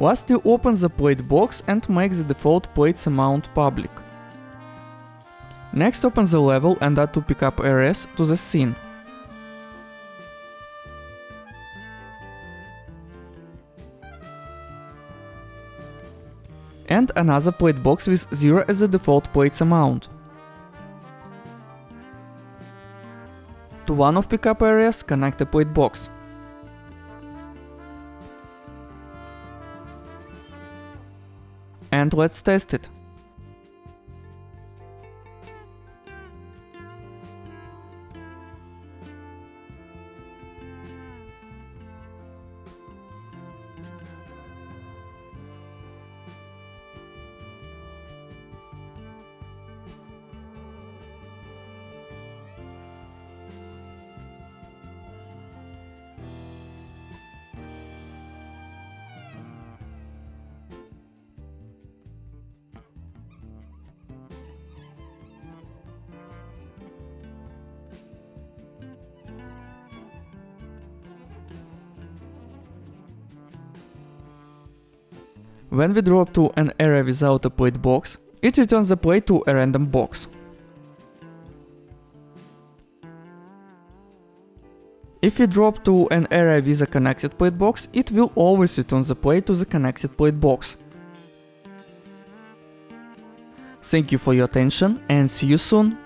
Lastly, open the plate box and make the default plates amount public. Next, open the level and add 2 pickup areas to the scene. And another plate box with 0 as the default plates amount. To one of pickup areas, connect a plate box. And let's test it. When we drop to an area without a plate box, it returns the plate to a random box. If we drop to an area with a connected plate box, it will always return the plate to the connected plate box. Thank you for your attention and see you soon!